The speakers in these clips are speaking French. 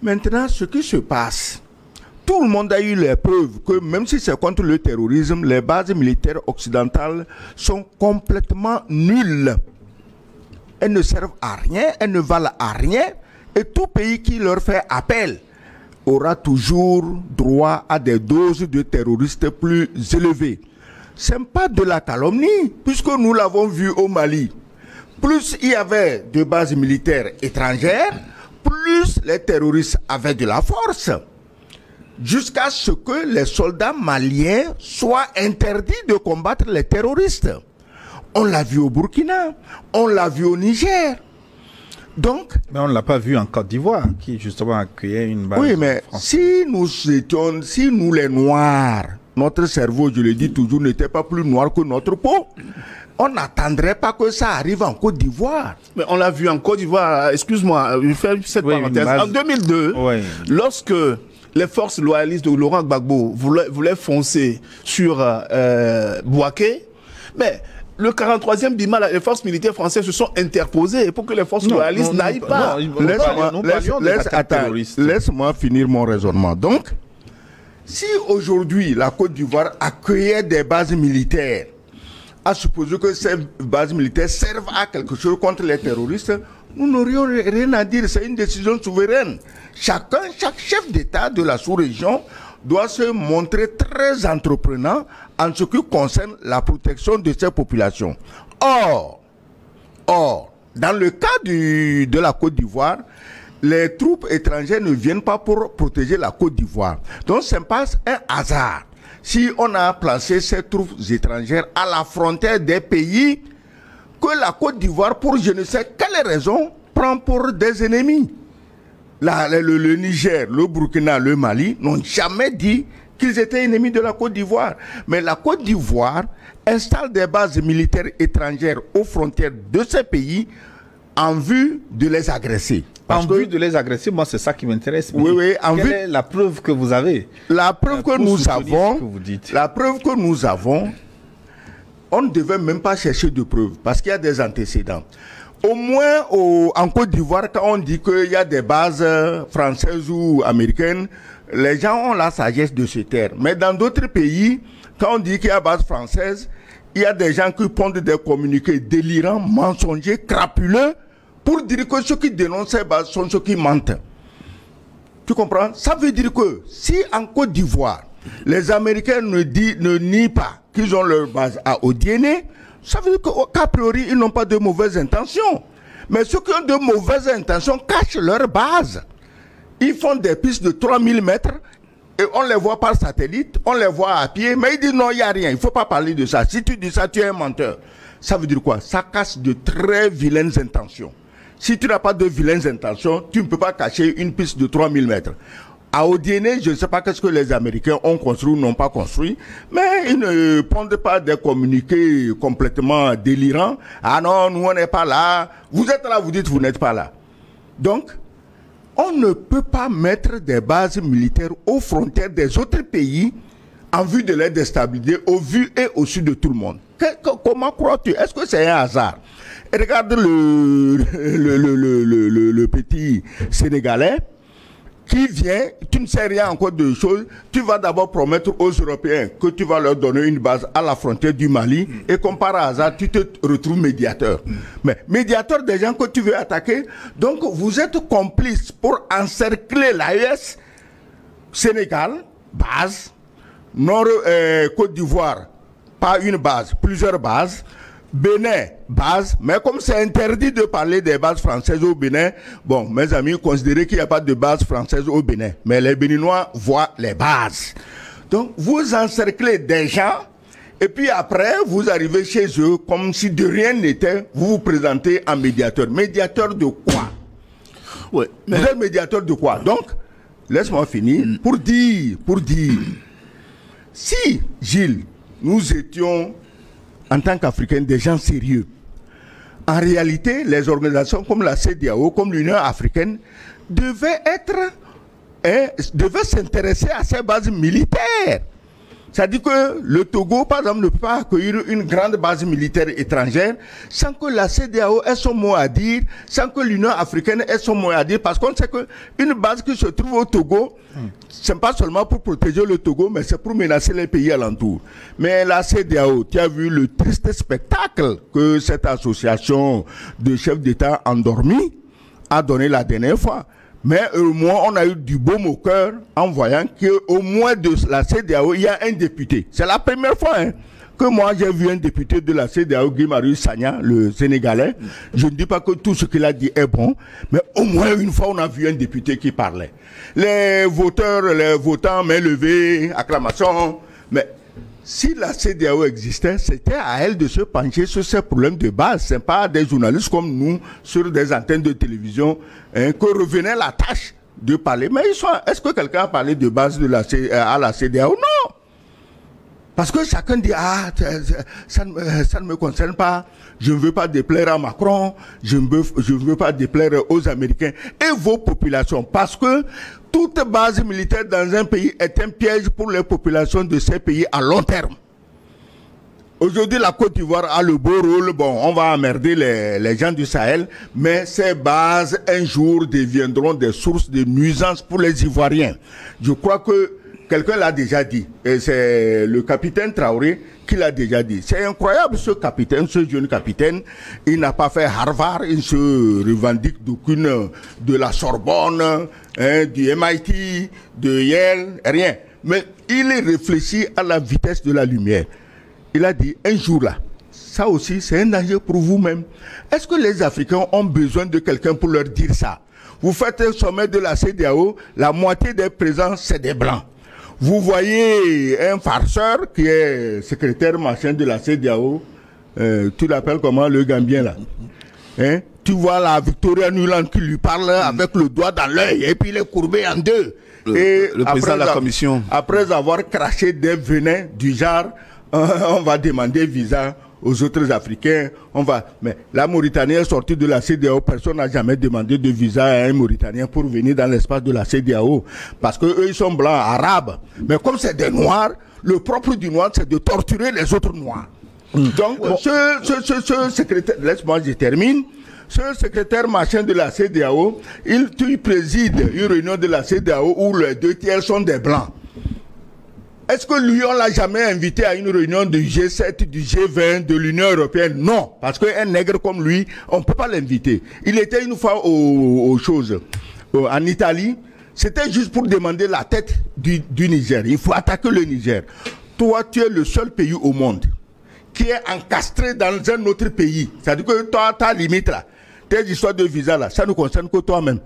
Maintenant, ce qui se passe, tout le monde a eu les preuves que même si c'est contre le terrorisme, les bases militaires occidentales sont complètement nulles. Elles ne servent à rien, elles ne valent à rien. Et tout pays qui leur fait appel aura toujours droit à des doses de terroristes plus élevées. Ce n'est pas de la calomnie, puisque nous l'avons vu au Mali. Plus il y avait de bases militaires étrangères, plus les terroristes avaient de la force. Jusqu'à ce que les soldats maliens soient interdits de combattre les terroristes. On l'a vu au Burkina, on l'a vu au Niger. Donc, mais on ne l'a pas vu en Côte d'Ivoire, qui justement accueillait une base. Oui, mais si nous les Noirs, notre cerveau, je le dis toujours, n'était pas plus noir que notre peau, on n'attendrait pas que ça arrive en Côte d'Ivoire. Mais on l'a vu en Côte d'Ivoire, excuse-moi, je fais cette parenthèse. En 2002, lorsque les forces loyalistes de Laurent Gbagbo voulaient foncer sur Bouaké, mais le 43e BIMA, les forces militaires françaises se sont interposées pour que les forces loyalistes n'aillent pas. Laisse-moi finir mon raisonnement. Donc, si aujourd'hui la Côte d'Ivoire accueillait des bases militaires, à supposer que ces bases militaires servent à quelque chose contre les terroristes, nous n'aurions rien à dire. C'est une décision souveraine. Chaque chef d'État de la sous-région doit se montrer très entreprenant en ce qui concerne la protection de ces populations. Or, dans le cas de la Côte d'Ivoire, les troupes étrangères ne viennent pas pour protéger la Côte d'Ivoire. Donc, ce n'est pas un hasard si on a placé ces troupes étrangères à la frontière des pays que la Côte d'Ivoire, pour je ne sais quelle raison, prend pour des ennemis. Le Niger, le Burkina, le Mali n'ont jamais dit qu'ils étaient ennemis de la Côte d'Ivoire. Mais la Côte d'Ivoire installe des bases militaires étrangères aux frontières de ces pays en vue de les agresser. En vue de les agresser, moi c'est ça qui m'intéresse. Oui, quelle est la preuve que vous avez? La preuve que nous avons, on ne devait même pas chercher de preuves parce qu'il y a des antécédents. Au moins en Côte d'Ivoire, quand on dit qu'il y a des bases françaises ou américaines, les gens ont la sagesse de se taire. Mais dans d'autres pays, quand on dit qu'il y a base française, il y a des gens qui pondent des communiqués délirants, mensongers, crapuleux, pour dire que ceux qui dénoncent ces bases sont ceux qui mentent. Tu comprends? Ça veut dire que si en Côte d'Ivoire, les Américains ne nient pas qu'ils ont leur base à Odiéné, ça veut dire qu'a priori, ils n'ont pas de mauvaises intentions. Mais ceux qui ont de mauvaises intentions cachent leur base. Ils font des pistes de 3000 mètres et on les voit par satellite, on les voit à pied, mais ils disent non, il n'y a rien, il ne faut pas parler de ça. Si tu dis ça, tu es un menteur. Ça veut dire quoi? Ça cache de très vilaines intentions. Si tu n'as pas de vilaines intentions, tu ne peux pas cacher une piste de 3000 mètres. À Odiéné, je ne sais pas qu'est-ce que les Américains ont construit ou n'ont pas construit, mais ils ne pondent pas des communiqués complètement délirants. Ah non, nous on n'est pas là. Vous êtes là, vous dites vous n'êtes pas là. Donc, on ne peut pas mettre des bases militaires aux frontières des autres pays en vue de les déstabiliser au vu et au su de tout le monde. Comment crois-tu? Est-ce que c'est un hasard? Et regarde le petit Sénégalais qui vient, tu ne sais rien encore de choses, tu vas d'abord promettre aux Européens que tu vas leur donner une base à la frontière du Mali et comme par hasard, tu te retrouves médiateur. Mais médiateur des gens que tu veux attaquer, donc vous êtes complices pour encercler l'AES, Sénégal, base, Côte d'Ivoire, pas une base, plusieurs bases, Bénin, base, mais comme c'est interdit de parler des bases françaises au Bénin, bon, mes amis, considérez qu'il n'y a pas de base française au Bénin, mais les Béninois voient les bases. Donc, vous encerclez des gens, et puis après, vous arrivez chez eux, comme si de rien n'était, vous vous présentez en médiateur. Médiateur de quoi? Ouais, mais... Vous êtes médiateur de quoi? Donc, laisse-moi finir, pour dire, si, Gilles, nous étions en tant qu'Africains, des gens sérieux. En réalité, les organisations comme la CEDEAO, comme l'Union africaine, devaient s'intéresser à ces bases militaires. Ça dit que le Togo, par exemple, ne peut pas accueillir une grande base militaire étrangère sans que la CEDEAO ait son mot à dire, sans que l'Union africaine ait son mot à dire, parce qu'on sait qu'une base qui se trouve au Togo, c'est pas seulement pour protéger le Togo, mais c'est pour menacer les pays alentours. Mais la CEDEAO, tu as vu le triste spectacle que cette association de chefs d'État endormis a donné la dernière fois. Mais au moins, on a eu du baume au cœur en voyant qu'au moins de la CEDEAO, il y a un député. C'est la première fois que moi j'ai vu un député de la CEDEAO, Guy Marius Sagna, le Sénégalais. Je ne dis pas que tout ce qu'il a dit est bon, mais au moins une fois on a vu un député qui parlait. Les votants, main levée, acclamation. Mais si la CEDEAO existait, c'était à elle de se pencher sur ces problèmes de base. Ce n'est pas des journalistes comme nous, sur des antennes de télévision, que revenait la tâche de parler. Mais est-ce que quelqu'un a parlé de base à la CEDEAO? Non. Parce que chacun dit, ça ne me concerne pas, je ne veux pas déplaire à Macron, je ne veux pas déplaire aux Américains et vos populations. Parce que toute base militaire dans un pays est un piège pour les populations de ces pays à long terme. Aujourd'hui, la Côte d'Ivoire a le beau rôle. Bon, on va emmerder les gens du Sahel, mais ces bases, un jour, deviendront des sources de nuisances pour les Ivoiriens. Je crois que quelqu'un l'a déjà dit, et c'est le capitaine Traoré qui l'a déjà dit. C'est incroyable ce capitaine, ce jeune capitaine. Il n'a pas fait Harvard, il se revendique d'aucune, de la Sorbonne, du MIT, de Yale, rien. Mais il réfléchit à la vitesse de la lumière. Il a dit, un jour là, ça aussi c'est un danger pour vous-même. Est-ce que les Africains ont besoin de quelqu'un pour leur dire ça? Vous faites un sommet de la CEDEAO, la moitié des présents c'est des Blancs. Vous voyez un farceur qui est secrétaire machin de la CEDEAO, tu l'appelles comment, le Gambien là, hein? Tu vois la Victoria Nuland qui lui parle avec le doigt dans l'œil et puis il est courbé en deux. Le président de la commission. Après avoir craché des venins du genre, on va demander visa aux autres Africains, mais la Mauritanie est sortie de la CEDEAO, personne n'a jamais demandé de visa à un Mauritanien pour venir dans l'espace de la CEDEAO, parce que eux ils sont blancs, arabes, mais comme c'est des noirs, le propre du noir c'est de torturer les autres noirs. Donc ce secrétaire, laisse-moi je termine, ce secrétaire machin de la CEDEAO, il préside une réunion de la CEDEAO où les 2/3 sont des blancs. Est-ce que lui, on l'a jamais invité à une réunion du G7, du G20, de l'Union européenne? Non, parce qu'un nègre comme lui, on ne peut pas l'inviter. Il était une fois aux choses, en Italie, c'était juste pour demander la tête du Niger. Il faut attaquer le Niger. Toi, tu es le seul pays au monde qui est encastré dans un autre pays. C'est-à-dire que toi, ta limite là, tes histoires de visa là, ça ne concerne que toi-même.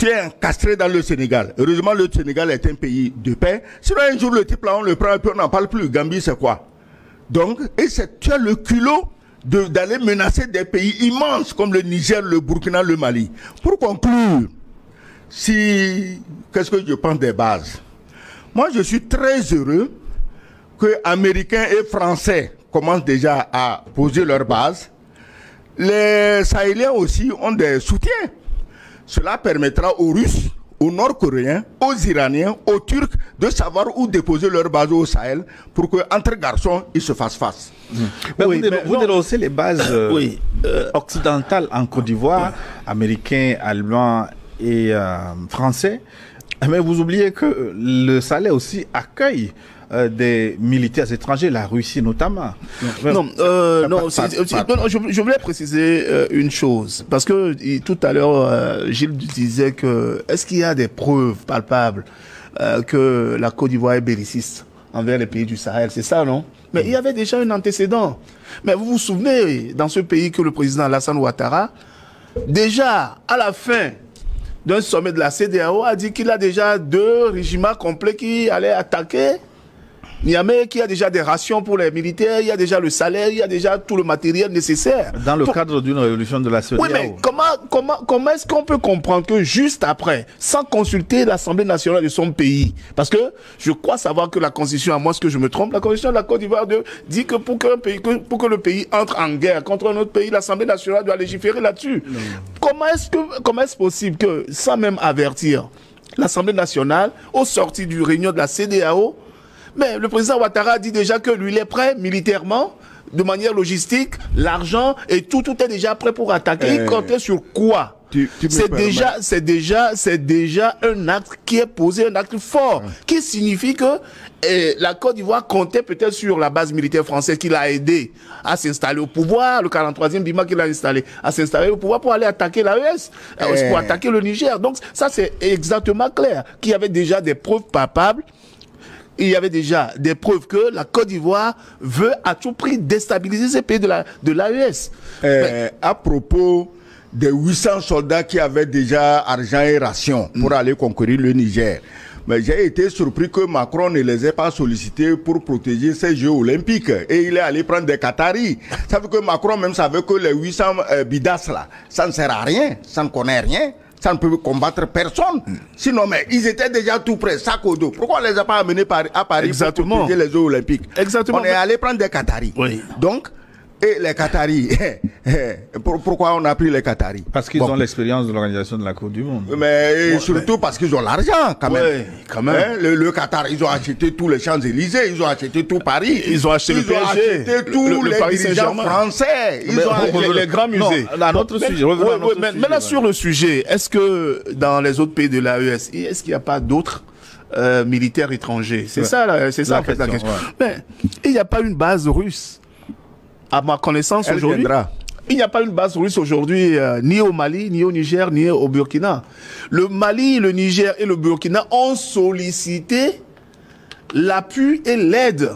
Tu es encastré dans le Sénégal. Heureusement, le Sénégal est un pays de paix. Sinon, un jour, le type là, on le prend et puis on n'en parle plus. Gambie, c'est quoi? Donc, tu as le culot d'aller menacer des pays immenses comme le Niger, le Burkina, le Mali. Pour conclure, qu'est-ce que je pense des bases? Moi, je suis très heureux que Américains et Français commencent déjà à poser leurs bases. Les Sahéliens aussi ont des soutiens. Cela permettra aux Russes, aux Nord-Coréens, aux Iraniens, aux Turcs de savoir où déposer leur base au Sahel pour qu'entre garçons, ils se fassent face. Oui, vous dénoncez les bases occidentales en Côte d'Ivoire, américains, allemands et français, mais vous oubliez que le Sahel aussi accueille des militaires étrangers, la Russie notamment. Je voulais préciser une chose, parce que tout à l'heure, Gilles disait que, est-ce qu'il y a des preuves palpables que la Côte d'Ivoire est belliciste envers les pays du Sahel? C'est ça, non? Mais il y avait déjà un antécédent. Mais vous vous souvenez, dans ce pays, que le président Alassane Ouattara, déjà, à la fin d'un sommet de la CEDEAO, a dit qu'il a déjà 2 régiments complets qui allaient attaquer Niamey, qui a déjà des rations pour les militaires, il y a déjà le salaire, il y a déjà tout le matériel nécessaire. Dans le cadre d'une révolution de la CEDEAO. Oui, mais comment est-ce qu'on peut comprendre que juste après, sans consulter l'Assemblée nationale de son pays, parce que je crois savoir que la Constitution, à moi ce que je me trompe, la Constitution de la Côte d'Ivoire dit que pour que le pays entre en guerre contre un autre pays, l'Assemblée nationale doit légiférer là-dessus. Comment est-ce possible que, sans même avertir l'Assemblée nationale, au sorti du réunion de la CEDEAO, Mais le président Ouattara dit déjà que lui, il est prêt militairement, de manière logistique, l'argent et tout est déjà prêt pour attaquer. Il comptait sur quoi? C'est déjà un acte qui est posé, un acte fort, qui signifie que la Côte d'Ivoire comptait peut-être sur la base militaire française qui l'a aidé à s'installer au pouvoir, le 43e Bima qui l'a installé à s'installer au pouvoir pour aller attaquer l'AES, pour attaquer le Niger. Donc ça c'est exactement clair, qu'il y avait déjà des preuves palpables. Il y avait déjà des preuves que la Côte d'Ivoire veut à tout prix déstabiliser ces pays de l'AES. À propos des 800 soldats qui avaient déjà argent et ration pour aller conquérir le Niger. Mais j'ai été surpris que Macron ne les ait pas sollicités pour protéger ces Jeux olympiques. Et il est allé prendre des Qataris. Ça veut que Macron même savait que les 800 bidas là, ça ne sert à rien, ça ne connaît rien. Ça ne peut combattre personne. Sinon, mais ils étaient déjà tout prêts, sac au dos. Pourquoi on ne les a pas amenés à Paris pour protéger les Jeux olympiques? Exactement. On est allé prendre des Qataris. Oui. Donc, et les Qataris, pourquoi on a pris les Qataris? Parce qu'ils ont l'expérience de l'organisation de la Coupe du Monde. Mais surtout parce qu'ils ont l'argent, quand même. Ouais, quand même. Le Qatar, ils ont acheté tous les Champs-Élysées, ils ont acheté tout Paris. Ils ont acheté le PSG. Ils ont acheté tous les dirigeants français. Ils ont acheté les grands musées. Un autre sujet. Maintenant, sur le sujet, est-ce que dans les autres pays de l'AES, est-ce qu'il n'y a pas d'autres militaires étrangers? C'est ça en fait la question. Mais il n'y a pas une base russe. À ma connaissance aujourd'hui, il n'y a pas une base russe aujourd'hui, ni au Mali, ni au Niger, ni au Burkina. Le Mali, le Niger et le Burkina ont sollicité l'appui et l'aide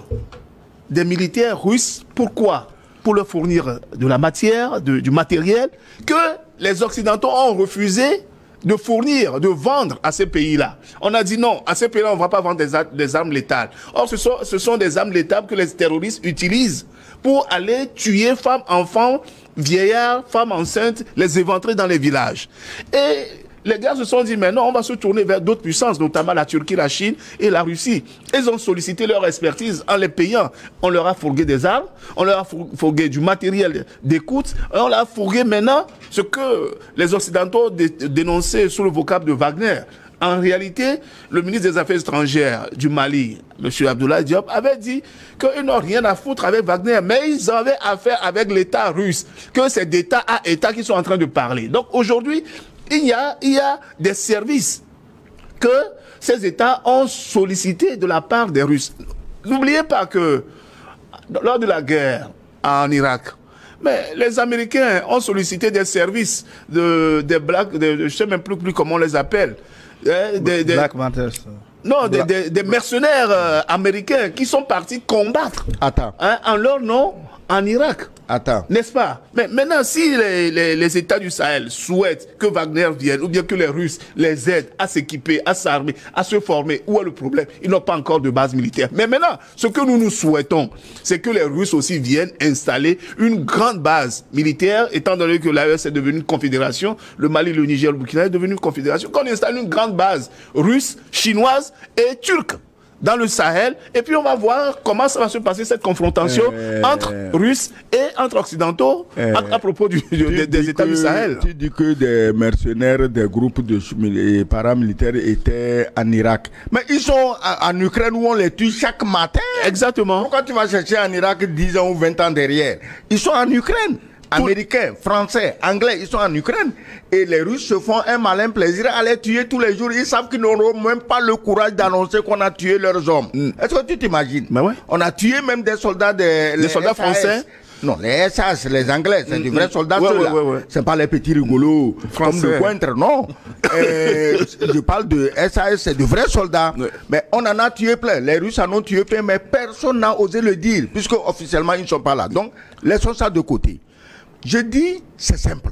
des militaires russes. Pourquoi? Pour leur fournir de la matière, du matériel, que les Occidentaux ont refusé de fournir, de vendre à ces pays-là. On a dit non, à ces pays-là, on ne va pas vendre des armes létales. Or, ce sont des armes létales que les terroristes utilisent pour aller tuer femmes, enfants, vieillards, femmes enceintes, les éventrer dans les villages. Et les gars se sont dit, mais non, on va se tourner vers d'autres puissances, notamment la Turquie, la Chine et la Russie. Ils ont sollicité leur expertise en les payant. On leur a fourgué des armes, on leur a fourgué du matériel d'écoute, et on leur a fourgué maintenant ce que les Occidentaux dénonçaient sous le vocable de Wagner. En réalité, le ministre des Affaires étrangères du Mali, M. Abdoulaye Diop, avait dit qu'ils n'ont rien à foutre avec Wagner, mais ils avaient affaire avec l'État russe, que c'est d'État à État qu'ils sont en train de parler. Donc aujourd'hui, il y a des services que ces États ont sollicités de la part des Russes. N'oubliez pas que lors de la guerre en Irak, mais les Américains ont sollicité des services des Blacks, je ne sais même plus comment on les appelle. Black Panthers. Non, des mercenaires américains qui sont partis combattre en leur nom en Irak. N'est-ce pas? Mais maintenant, si les États du Sahel souhaitent que Wagner vienne, ou bien que les Russes les aident à s'équiper, à s'armer, à se former, où est le problème? Ils n'ont pas encore de base militaire. Mais maintenant, ce que nous souhaitons, c'est que les Russes aussi viennent installer une grande base militaire, étant donné que l'AES est devenue une confédération, le Mali, le Niger, le Burkina est devenu une confédération, qu'on installe une grande base russe, chinoise et turque dans le Sahel, et puis on va voir comment ça va se passer cette confrontation entre Russes et entre Occidentaux à propos des États du Sahel. Tu dis que des mercenaires, des groupes de paramilitaires étaient en Irak. Mais ils sont en Ukraine où on les tue chaque matin. Exactement. Pourquoi tu vas chercher en Irak 10 ans ou 20 ans derrière? Ils sont en Ukraine. Américains, Français, Anglais, ils sont en Ukraine. Et les Russes se font un malin plaisir à les tuer tous les jours. Ils savent qu'ils n'auront même pas le courage d'annoncer qu'on a tué leurs hommes. Est-ce que tu t'imagines? Ouais. On a tué même des soldats des soldats français. Non, les SAS, les Anglais, c'est des vrais soldats. C'est pas les petits rigolos français. Comme le Pointre, non. Je parle de SAS, c'est de vrais soldats. Mais on en a tué plein. Les Russes en ont tué plein, mais personne n'a osé le dire, puisque officiellement ils ne sont pas là. Donc, laissons ça de côté. Je dis, c'est simple.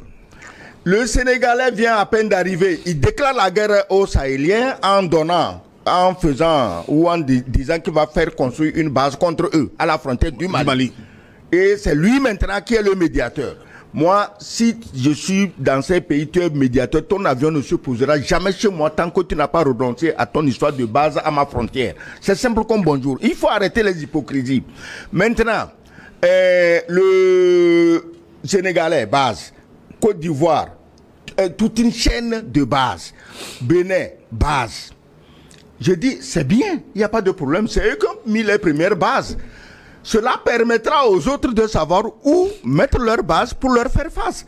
Le Sénégalais vient à peine d'arriver. Il déclare la guerre aux Sahéliens en donnant, en faisant ou en disant qu'il va faire construire une base contre eux à la frontière du Mali. Et c'est lui maintenant qui est le médiateur. Moi, si je suis dans ces pays, tu es médiateur, ton avion ne se posera jamais chez moi tant que tu n'as pas renoncé à ton histoire de base à ma frontière. C'est simple comme bonjour. Il faut arrêter les hypocrisies. Maintenant, le Sénégalais, base. Côte d'Ivoire, toute une chaîne de base. Bénin, base. Je dis, c'est bien, il n'y a pas de problème. C'est eux qui ont mis les premières bases. Cela permettra aux autres de savoir où mettre leurs bases pour leur faire face.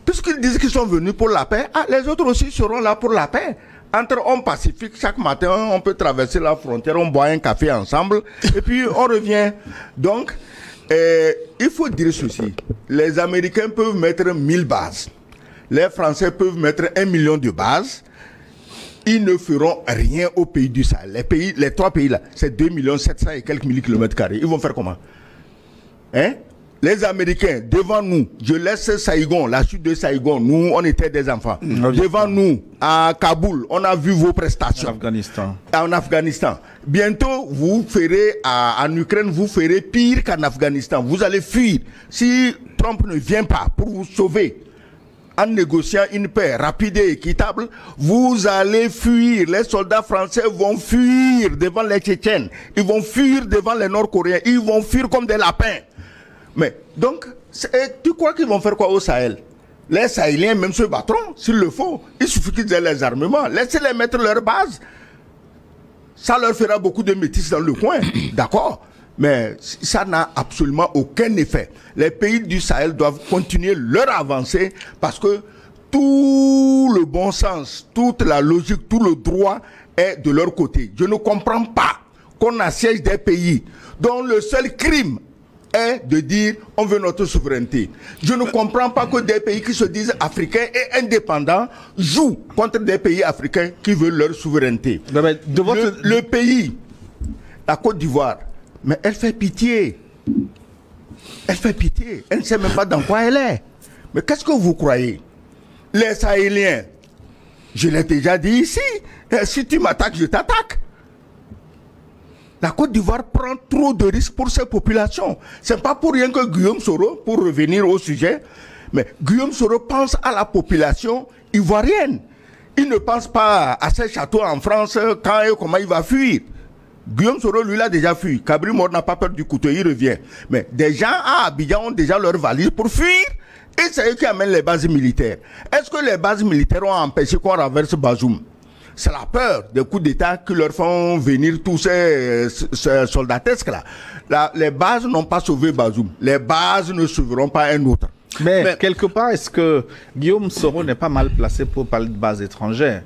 Puisqu'ils disent qu'ils sont venus pour la paix, les autres aussi seront là pour la paix. Entre hommes pacifiques, chaque matin, on peut traverser la frontière, on boit un café ensemble, et puis on revient. Donc, il faut dire ceci. Les Américains peuvent mettre 1000 bases. Les Français peuvent mettre 1 million de bases. Ils ne feront rien au pays du Sahel. Les 3 pays là, c'est 2 700 et quelques mille kilomètres carrés. Ils vont faire comment? Hein? Les Américains, devant nous, je laisse Saïgon, la chute de Saïgon, nous, on était des enfants. Devant nous, à Kaboul, on a vu vos prestations. En Afghanistan. Bientôt, vous ferez, en Ukraine, vous ferez pire qu'en Afghanistan. Vous allez fuir. Si Trump ne vient pas pour vous sauver, en négociant une paix rapide et équitable, vous allez fuir. Les soldats français vont fuir devant les Tchétchènes. Ils vont fuir devant les Nord-Coréens. Ils vont fuir comme des lapins. Mais, donc, tu crois qu'ils vont faire quoi au Sahel? Les Sahéliens même se battront, s'il le faut. Il suffit qu'ils aient les armements. Laissez-les mettre leur base. Ça leur fera beaucoup de métis dans le coin. D'accord? Mais ça n'a absolument aucun effet. Les pays du Sahel doivent continuer leur avancée parce que tout le bon sens, toute la logique, tout le droit est de leur côté. Je ne comprends pas qu'on assiège des pays dont le seul crime est de dire on veut notre souveraineté. Je ne comprends pas que des pays qui se disent africains et indépendants jouent contre des pays africains qui veulent leur souveraineté. Le pays, la Côte d'Ivoire, mais elle fait pitié. Elle fait pitié. Elle ne sait même pas dans quoi elle est. Mais qu'est-ce que vous croyez? Les Sahéliens, je l'ai déjà dit ici, si tu m'attaques, je t'attaque. La Côte d'Ivoire prend trop de risques pour ses populations. C'est pas pour rien que Guillaume Soro, pour revenir au sujet, mais Guillaume Soro pense à la population ivoirienne. Il ne pense pas à ses châteaux en France, quand et comment il va fuir. Guillaume Soro, lui, l'a déjà fui. Cabri Mort n'a pas peur du couteau, il revient. Mais des gens à Abidjan ont déjà leur valise pour fuir. Et c'est eux qui amènent les bases militaires. Est-ce que les bases militaires ont empêché qu'on renverse Bazoum? C'est la peur des coups d'État qui leur font venir tous ces soldatesques-là. Les bases n'ont pas sauvé Bazoum. Les bases ne sauveront pas un autre. Mais quelque part, est-ce que Guillaume Soro n'est pas mal placé pour parler de bases étrangères?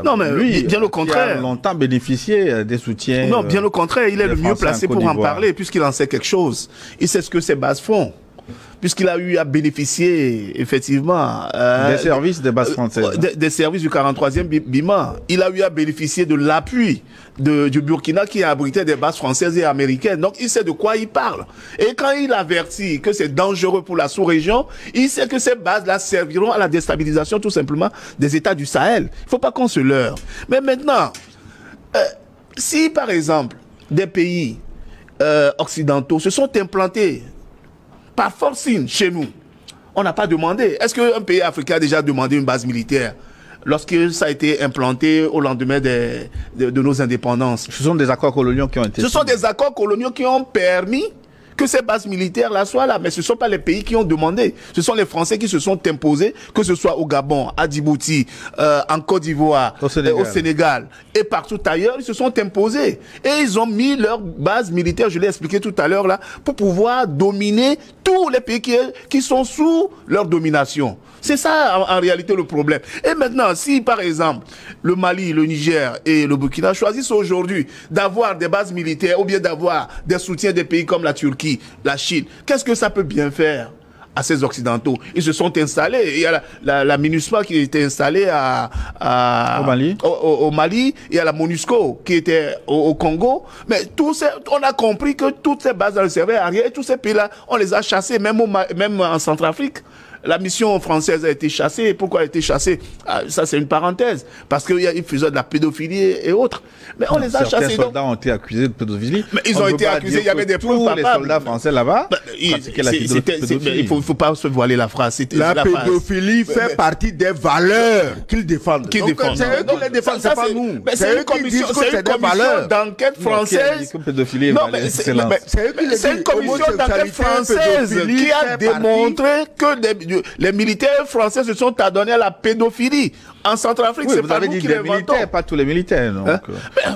Non, mais lui, bien au contraire. Il a longtemps bénéficié des soutiens. Non, bien au contraire, il est le mieux placé pour en parler, puisqu'il en sait quelque chose. Il sait ce que ces bases font. Puisqu'il a eu à bénéficier, effectivement... des services des bases françaises. Des services du 43e BIMA. Il a eu à bénéficier de l'appui du Burkina qui a abrité des bases françaises et américaines. Donc, il sait de quoi il parle. Et quand il avertit que c'est dangereux pour la sous-région, il sait que ces bases-là serviront à la déstabilisation, tout simplement, des États du Sahel. Il ne faut pas qu'on se leurre. Mais maintenant, si, par exemple, des pays occidentaux se sont implantés par forcing chez nous, on n'a pas demandé. Est-ce qu'un pays africain a déjà demandé une base militaire lorsque ça a été implanté au lendemain de nos indépendances? Ce sont des accords coloniaux qui ont été... Ce sont des accords coloniaux qui ont permis que ces bases militaires-là soient là. Mais ce ne sont pas les pays qui ont demandé. Ce sont les Français qui se sont imposés, que ce soit au Gabon, à Djibouti, en Côte d'Ivoire, au Sénégal et partout ailleurs, ils se sont imposés. Et ils ont mis leurs bases militaires, je l'ai expliqué tout à l'heure là, pour pouvoir dominer tous les pays qui sont sous leur domination. C'est ça en réalité le problème. Et maintenant, si par exemple le Mali, le Niger et le Burkina choisissent aujourd'hui d'avoir des bases militaires ou bien d'avoir des soutiens des pays comme la Turquie, la Chine, qu'est-ce que ça peut bien faire à ces Occidentaux? Ils se sont installés. Il y a la MINUSMA qui était installée au Mali. Au Mali. Il y a la MONUSCO qui était au Congo. Mais on a compris que toutes ces bases ne servaient à rien. Et tous ces pays-là, on les a chassés, même en Centrafrique. La mission française a été chassée. Pourquoi elle a été chassée? Ça, c'est une parenthèse. Parce qu'ils faisaient de la pédophilie et autres. Mais on les a chassés. Certains soldats ont été accusés de pédophilie. Mais ils ont été accusés, il y avait des preuves papables. Les soldats français là-bas pratiquaient la pédophilie. Il ne faut pas se voiler la phrase. La pédophilie fait partie des valeurs qu'ils défendent. C'est eux qui les défendent, c'est pas nous. C'est une commission d'enquête française. C'est une commission d'enquête française qui a démontré que les militaires français se sont adonnés à la pédophilie. En Centrafrique, oui, c'est pas nous qui l'inventons. Pas tous les militaires. Donc,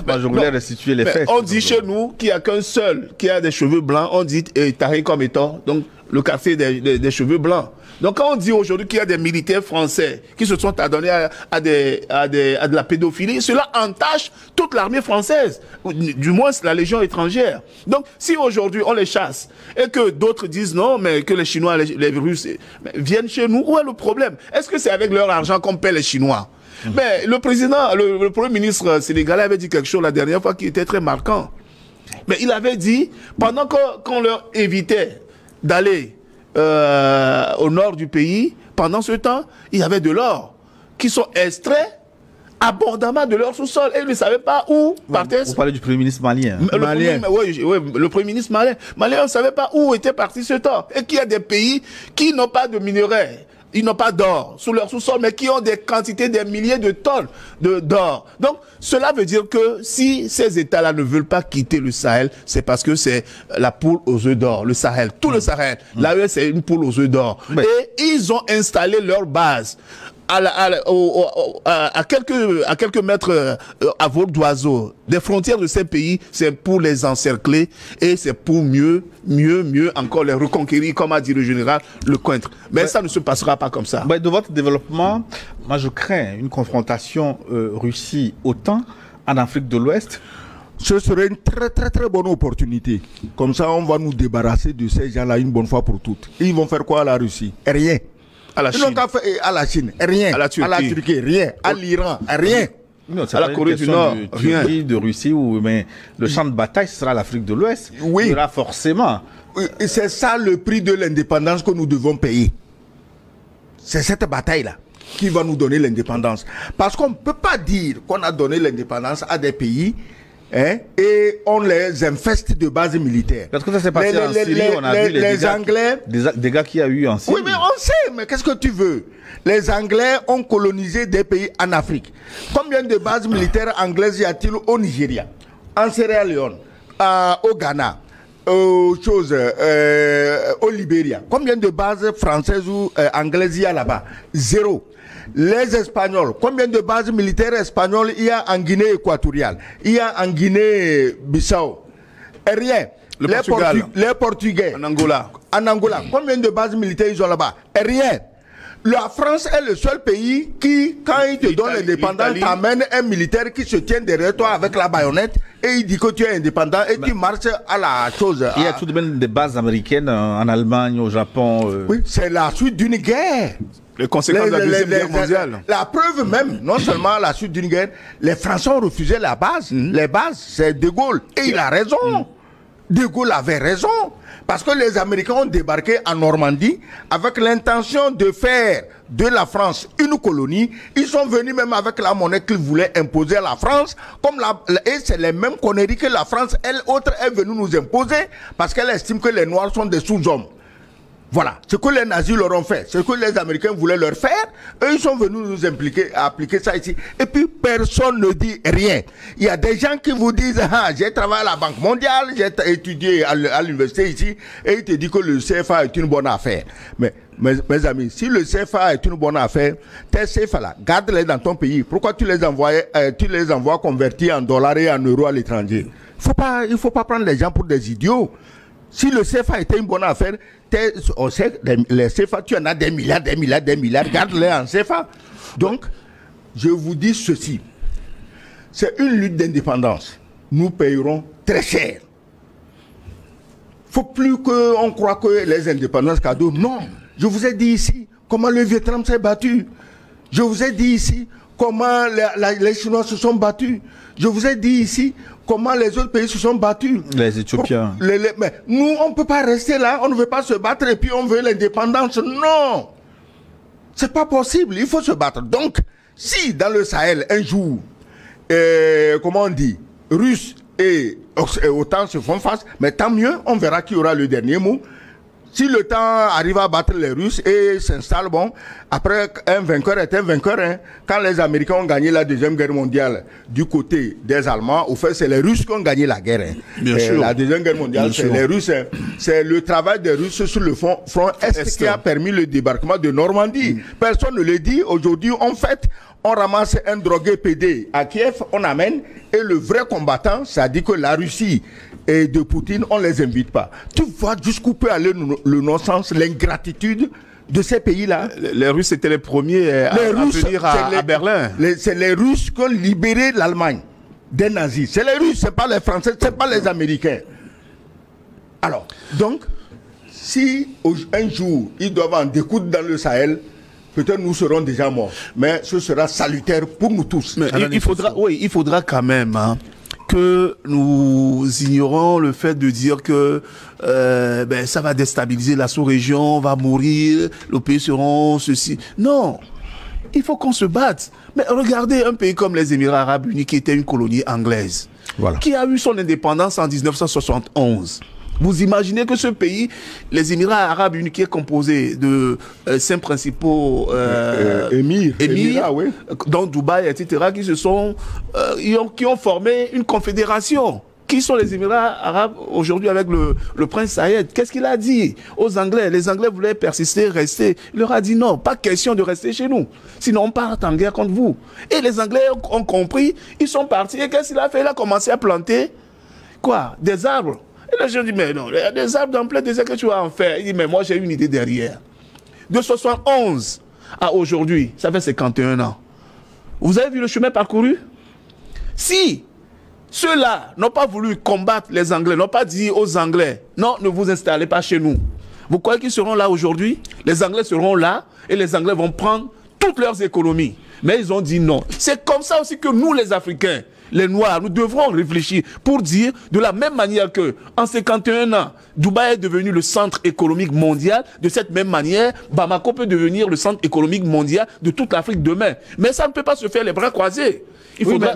moi, je voulais restituer les faits. On dit chez nous qu'il n'y a qu'un seul qui a des cheveux blancs. On dit Tariq comme étant, donc le quartier des cheveux blancs. Donc quand on dit aujourd'hui qu'il y a des militaires français qui se sont adonnés à de la pédophilie, cela entache toute l'armée française, du moins la légion étrangère. Donc si aujourd'hui on les chasse et que d'autres disent non, mais que les Chinois, les Russes viennent chez nous, où est le problème? Est-ce que c'est avec leur argent qu'on paie les Chinois? Mais le président, le premier ministre sénégalais avait dit quelque chose la dernière fois qui était très marquant. Mais il avait dit, pendant qu'on leur évitait d'aller au nord du pays, pendant ce temps, il y avait de l'or qui sont extraits abondamment de leur sous-sol et ils ne savaient pas où partait. Vous parlez du Premier ministre malien. Le Premier ministre malien. Malien, on ne savait pas où était parti ce temps. Et qu'il y a des pays qui n'ont pas de minerais. Ils n'ont pas d'or sous leur sous-sol, mais qui ont des quantités, des milliers de tonnes d'or. Donc, cela veut dire que si ces États-là ne veulent pas quitter le Sahel, c'est parce que c'est la poule aux œufs d'or, le Sahel. Tout le Sahel, là, c'est une poule aux œufs d'or. Et ils ont installé leur base à quelques mètres à vol d'oiseau des frontières de ces pays. C'est pour les encercler et c'est pour mieux encore les reconquérir, comme a dit le général Lecointre. Mais ça ne se passera pas comme ça. De votre développement, moi je crains une confrontation Russie-OTAN en Afrique de l'Ouest. Ce serait une très bonne opportunité. Comme ça, on va nous débarrasser de ces gens-là une bonne fois pour toutes. Et ils vont faire quoi à la Russie? Rien. À la Chine. Ils n'ont qu'à faire à la Chine, rien. À la Turquie, rien. À l'Iran, rien. Non, à la Corée du Nord, rien. De Russie, mais le champ de bataille, ce sera l'Afrique de l'Ouest. Oui. Il y aura forcément. Et c'est ça le prix de l'indépendance que nous devons payer. C'est cette bataille-là qui va nous donner l'indépendance. Parce qu'on ne peut pas dire qu'on a donné l'indépendance à des pays et on les infeste de bases militaires. Parce que ça s'est passé en Syrie, on a vu les Anglais... Des dégâts qu'il y a eu en Syrie. Oui, mais on sait, mais qu'est-ce que tu veux? Les Anglais ont colonisé des pays en Afrique. Combien de bases militaires anglaises y a-t-il au Nigeria, en Sierra Leone, au Ghana, au Libéria? Combien de bases françaises ou anglaises y a là-bas? Zéro. Les Espagnols, combien de bases militaires espagnoles il y a en Guinée équatoriale? Il y a en Guinée-Bissau? Rien. Les Portugais. En Angola. En Angola. Combien de bases militaires ils ont là-bas? Rien. La France est le seul pays qui, quand il te donne l'indépendance, t'amène un militaire qui se tient derrière toi avec la baïonnette et il dit que tu es indépendant et tu marches à la chose. Il y a tout de même des bases américaines en Allemagne, au Japon. Oui, c'est la suite d'une guerre. Les conséquences de la Deuxième Guerre mondiale. La preuve même, non seulement la suite d'une guerre, les Français ont refusé la base. Les bases, c'est De Gaulle. Et il a raison. De Gaulle avait raison. Parce que les Américains ont débarqué en Normandie avec l'intention de faire de la France une colonie. Ils sont venus même avec la monnaie qu'ils voulaient imposer à la France. Et c'est les mêmes conneries que la France, elle autre, est venue nous imposer parce qu'elle estime que les Noirs sont des sous-hommes. Voilà, ce que les nazis leur ont fait, ce que les Américains voulaient leur faire, eux ils sont venus nous appliquer ça ici. Et puis personne ne dit rien. Il y a des gens qui vous disent, j'ai travaillé à la Banque mondiale, j'ai étudié à l'université ici, et ils te disent que le CFA est une bonne affaire. Mais mes amis, si le CFA est une bonne affaire, tes CFA là, garde-les dans ton pays. Pourquoi tu les envoies convertis en dollars et en euros à l'étranger? Il faut pas prendre les gens pour des idiots. Si le CFA était une bonne affaire, on sait, les CFA, tu en as des milliards, garde-les en CFA. Donc, je vous dis ceci. C'est une lutte d'indépendance. Nous payerons très cher. Il ne faut plus qu'on croie que les indépendances cadeaux. Non. Je vous ai dit ici comment le Vietnam s'est battu. Je vous ai dit ici comment les Chinois se sont battus. Je vous ai dit ici comment les autres pays se sont battus. Les Éthiopiens. Mais nous, on ne peut pas rester là, on ne veut pas se battre et puis on veut l'indépendance. Non. C'est pas possible, il faut se battre. Donc, si dans le Sahel, un jour, comment on dit, Russes et OTAN se font face, mais tant mieux, on verra qui aura le dernier mot. Si le temps arrive à battre les Russes et s'installe, bon, après un vainqueur est un vainqueur. Hein. Quand les Américains ont gagné la Deuxième Guerre mondiale du côté des Allemands, au fait, c'est les Russes qui ont gagné la guerre. Hein. Bien sûr. La Deuxième Guerre mondiale, c'est les Russes. Hein. C'est le travail des Russes sur le front Est qui a permis le débarquement de Normandie. Personne ne le dit. Aujourd'hui, en fait, on ramasse un drogué PD à Kiev, on amène, et le vrai combattant, ça dit que la Russie et de Poutine, on ne les invite pas. Tu vois jusqu'où peut aller le non-sens, l'ingratitude de ces pays-là. Les Russes étaient les premiers à venir à Berlin. C'est les Russes qui ont libéré l'Allemagne des nazis. C'est les Russes, ce n'est pas les Français, ce n'est pas les Américains. Alors, donc, si un jour, ils doivent en découdre dans le Sahel, peut-être nous serons déjà morts. Mais ce sera salutaire pour nous tous. Mais il faudra quand même... Hein, que nous ignorons le fait de dire que ça va déstabiliser la sous-région, on va mourir, les pays seront ceci. Non, il faut qu'on se batte. Mais regardez un pays comme les Émirats Arabes Unis qui était une colonie anglaise, qui a eu son indépendance en 1971. Vous imaginez que ce pays, les Émirats Arabes Unis, qui est composé de 5 principaux émirs, oui, dont Dubaï, etc., qui ont formé une confédération. Qui sont les Émirats Arabes aujourd'hui avec le prince Saïd? Qu'est-ce qu'il a dit aux Anglais? Les Anglais voulaient persister, rester. Il leur a dit non, pas question de rester chez nous. Sinon on part en guerre contre vous. Et les Anglais ont compris, ils sont partis. Et qu'est-ce qu'il a fait? Il a commencé à planter quoi? Des arbres. Et les gens disent, mais non, il y a des arbres dans plein désert que tu vas en faire. Il dit, mais moi j'ai une idée derrière. De 71 à aujourd'hui, ça fait 51 ans. Vous avez vu le chemin parcouru? Si ceux-là n'ont pas voulu combattre les Anglais, n'ont pas dit aux Anglais, non, ne vous installez pas chez nous. Vous croyez qu'ils seront là aujourd'hui? Les Anglais seront là et les Anglais vont prendre toutes leurs économies. Mais ils ont dit non. C'est comme ça aussi que nous, les Africains, les Noirs, nous devrons réfléchir pour dire de la même manière que en 51 ans, Dubaï est devenu le centre économique mondial. De cette même manière, Bamako peut devenir le centre économique mondial de toute l'Afrique demain. Mais ça ne peut pas se faire les bras croisés.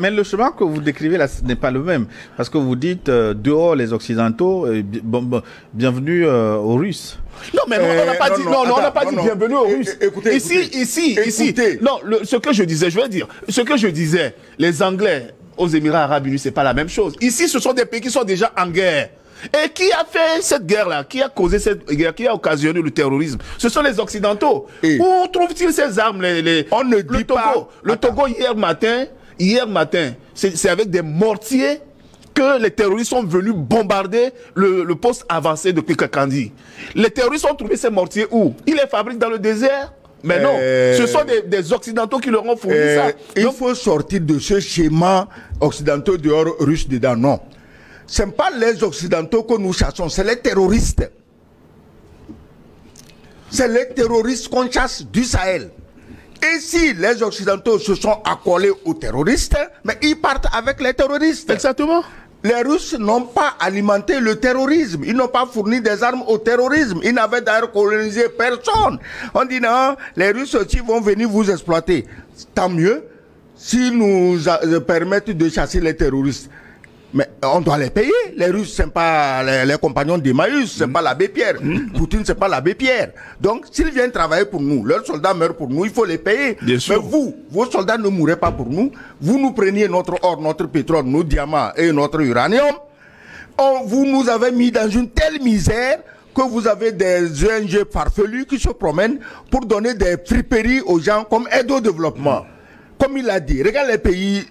Mais le chemin que vous décrivez là, ce n'est pas le même. Parce que vous dites dehors les Occidentaux, bienvenue aux Russes. Non, mais on n'a pas dit, on n'a pas dit bienvenue aux Russes. Écoutez, ici. Non, ce que je disais, les Anglais aux Émirats Arabes Unis, c'est pas la même chose. Ici, ce sont des pays qui sont déjà en guerre. Et qui a fait cette guerre-là? Qui a causé cette guerre? Qui a occasionné le terrorisme? Ce sont les Occidentaux. Où trouvent-ils ces armes? On ne dit pas... Le Togo, hier matin, c'est avec des mortiers que les terroristes sont venus bombarder le poste avancé de Kikakandi. Les terroristes ont trouvé ces mortiers où? Ils les fabriquent dans le désert? Mais non, ce sont des Occidentaux qui leur ont fourni ça. Il faut sortir de ce schéma occidentaux dehors, russes dedans. Non. Ce n'est pas les Occidentaux que nous chassons, c'est les terroristes. C'est les terroristes qu'on chasse du Sahel. Et si les Occidentaux se sont accolés aux terroristes, mais ils partent avec les terroristes. Exactement. Les Russes n'ont pas alimenté le terrorisme. Ils n'ont pas fourni des armes au terrorisme. Ils n'avaient d'ailleurs colonisé personne. On dit non, les Russes aussi vont venir vous exploiter. Tant mieux s'ils nous permettent de chasser les terroristes. Mais on doit les payer. Les Russes, ce n'est pas les compagnons d'Emmaüs, ce n'est pas l'abbé Pierre. Poutine, ce n'est pas l'abbé Pierre. Donc, s'ils viennent travailler pour nous, leurs soldats meurent pour nous, il faut les payer. Bien sûr. Mais vous, vos soldats ne mourrez pas pour nous. Vous nous preniez notre or, notre pétrole, nos diamants et notre uranium. Vous nous avez mis dans une telle misère que vous avez des ONG farfelus qui se promènent pour donner des friperies aux gens comme aide au développement. Comme il a dit, regarde les pays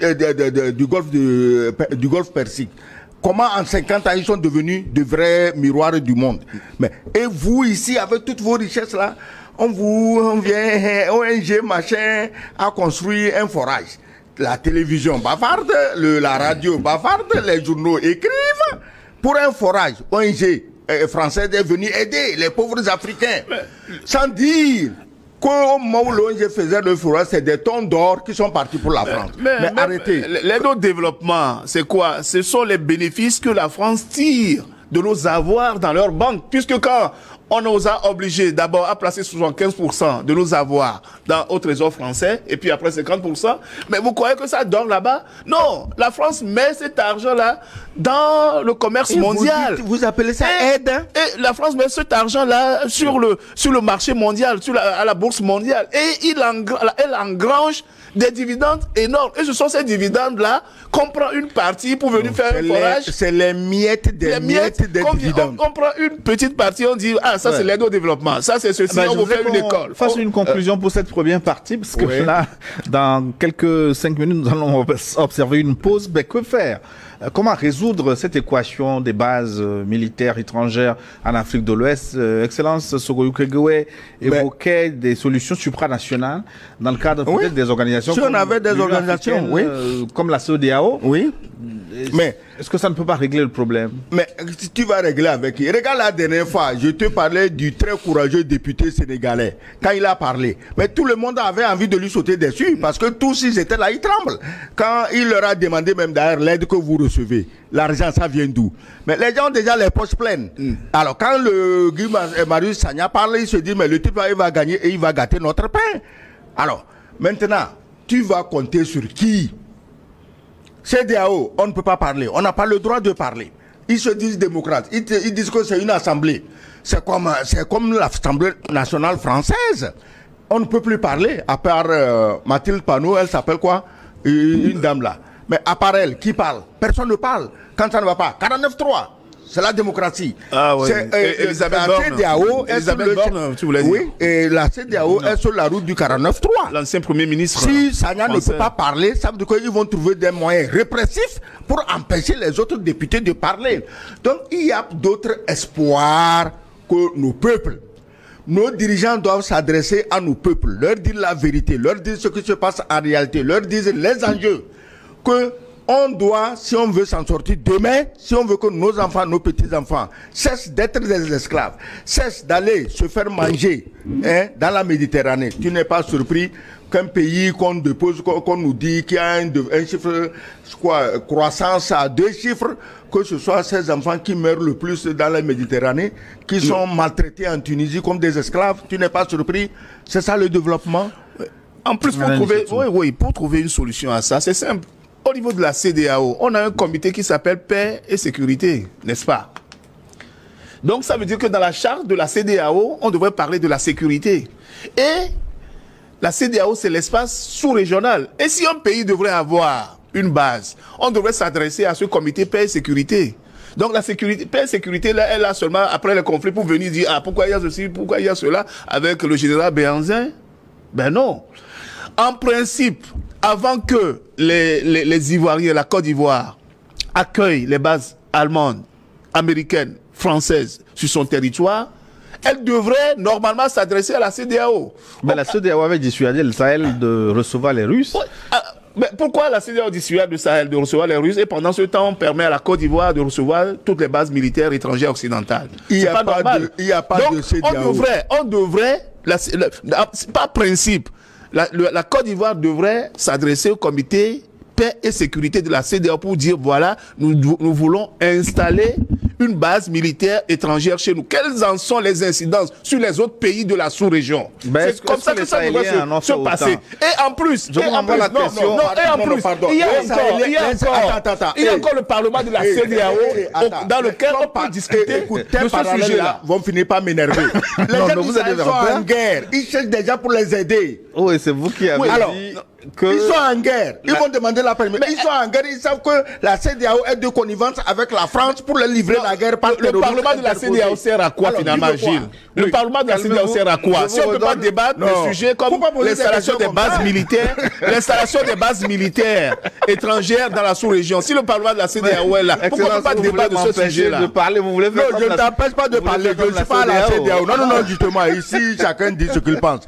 du Golfe Persique. Comment en 50 ans ils sont devenus de vrais miroirs du monde. Et vous ici, avec toutes vos richesses là, on vient, ONG machin, à construire un forage. La télévision bavarde, la radio bavarde, les journaux écrivent pour un forage. ONG française est venue aider les pauvres Africains. Sans dire... Comment l'ONG faisait le forage, c'est des tonnes d'or qui sont partis pour la France. Mais arrêtez. L'aide au développement, c'est quoi? Ce sont les bénéfices que la France tire de nos avoirs dans leur banque. Puisque quand on nous a obligés d'abord à placer 75% de nos avoirs au trésor français et puis après 50%. Mais vous croyez que ça dort là-bas? Non, la France met cet argent-là dans le commerce mondial. Vous appelez ça aide, hein? Et la France met cet argent-là sur le marché mondial, à la bourse mondiale. Et elle engrange des dividendes énormes. Et ce sont ces dividendes-là qu'on prend une partie pour venir faire un forage. C'est les miettes des dividendes. On prend une petite partie, on dit, ah, ça c'est l'aide au développement. Ça c'est ceci, on va faire une école. Fasse une conclusion pour cette première partie, parce que là, dans quelques 5 minutes, nous allons observer une pause. Mais que faire? Comment résoudre cette équation des bases militaires étrangères en Afrique de l'Ouest? Excellence Sogoyou Kegwe évoquait des solutions supranationales dans le cadre peut-être des organisations. Si on avait des organisations, comme la CEDEAO, oui. Mais est-ce que ça ne peut pas régler le problème? Mais si tu vas régler avec qui? Regarde la dernière fois, je te parlais du très courageux député sénégalais quand il a parlé. Mais tout le monde avait envie de lui sauter dessus parce que tous ils étaient là, ils tremblent. Quand il leur a demandé même d'ailleurs l'aide que vous recevez, l'argent ça vient d'où? Mais les gens ont déjà les poches pleines. Alors quand le Guy Marius Sagna parle, il se dit mais le type là il va gagner et il va gâter notre pain. Alors maintenant, tu vas compter sur qui? CEDEAO, on ne peut pas parler. On n'a pas le droit de parler. Ils se disent démocrates. Ils disent que c'est une assemblée. C'est comme l'Assemblée nationale française. On ne peut plus parler. À part Mathilde Panot, elle s'appelle quoi? Une dame là. Mais à part elle, qui parle? Personne ne parle. Quand ça ne va pas. 49-3. C'est la démocratie. Ah oui. Elisabeth Borne. Elisabeth Borne, tu voulais dire. Oui, et la CEDEAO est sur la route du 49-3. L'ancien Premier ministre. Si Sagna ne peut pas parler, ça veut dire qu'ils vont trouver des moyens répressifs pour empêcher les autres députés de parler. Donc, il y a d'autres espoirs que nos peuples. Nos dirigeants doivent s'adresser à nos peuples, leur dire la vérité, leur dire ce qui se passe en réalité, leur dire les enjeux. Que on doit, si on veut s'en sortir demain, si on veut que nos enfants, nos petits-enfants cessent d'être des esclaves, cessent d'aller se faire manger dans la Méditerranée. Tu n'es pas surpris qu'un pays qu'on dépose, qu'on nous dit qu'il y a un chiffre, croissance à 2 chiffres, que ce soit ces enfants qui meurent le plus dans la Méditerranée, qui sont maltraités en Tunisie comme des esclaves. Tu n'es pas surpris? C'est ça le développement? En plus, pour trouver une solution à ça, c'est simple. Au niveau de la CEDEAO, on a un comité qui s'appelle Paix et Sécurité, n'est-ce pas? Donc ça veut dire que dans la charte de la CEDEAO, on devrait parler de la sécurité. Et la CEDEAO, c'est l'espace sous-régional. Et si un pays devrait avoir une base, on devrait s'adresser à ce comité Paix et Sécurité. Donc la sécurité, paix et sécurité, là, elle a seulement, après le conflit, pour venir dire, ah, pourquoi il y a ceci, pourquoi il y a cela, avec le général Béhanzin? Ben non. En principe, avant que les Ivoiriens, la Côte d'Ivoire, accueillent les bases allemandes, américaines, françaises sur son territoire, elle devrait normalement s'adresser à la CEDEAO. Mais la CEDEAO avait dissuadé le Sahel de recevoir les Russes. Mais pourquoi la CEDEAO dissuade le Sahel de recevoir les Russes et pendant ce temps on permet à la Côte d'Ivoire de recevoir toutes les bases militaires étrangères occidentales? Il n'y a pas de CEDEAO. On devrait, par principe, la Côte d'Ivoire devrait s'adresser au comité paix et sécurité de la CEDEAO pour dire voilà, nous voulons installer une base militaire étrangère chez nous. Quelles en sont les incidences sur les autres pays de la sous-région? C'est comme ça que ça devrait se passer. Et en plus, il y a encore le Parlement de la CEDEAO dans lequel on peut discuter de ce sujet-là. Vont finir par m'énerver. Les gens sont en guerre. Ils cherchent déjà pour les aider. Oui, c'est vous qui avez dit que... Ils sont en guerre. Ils vont demander la permission. Ils sont en guerre. Ils savent que la CEDEAO est de connivence avec la France pour les livrer la guerre par le Parlement de la CEDEAO sert à quoi finalement, Gilles? Le Parlement de la CEDEAO sert à quoi? Si on ne peut pas débattre des sujets comme l'installation des bases militaires, l'installation des bases militaires étrangères dans la sous-région, si le Parlement de la CEDEAO est là, pourquoi on ne peut pas débattre de ce sujet-là? Non, je ne t'empêche pas de parler. Je ne suis pas à la CEDEAO. Non, justement, ici, chacun dit ce qu'il pense.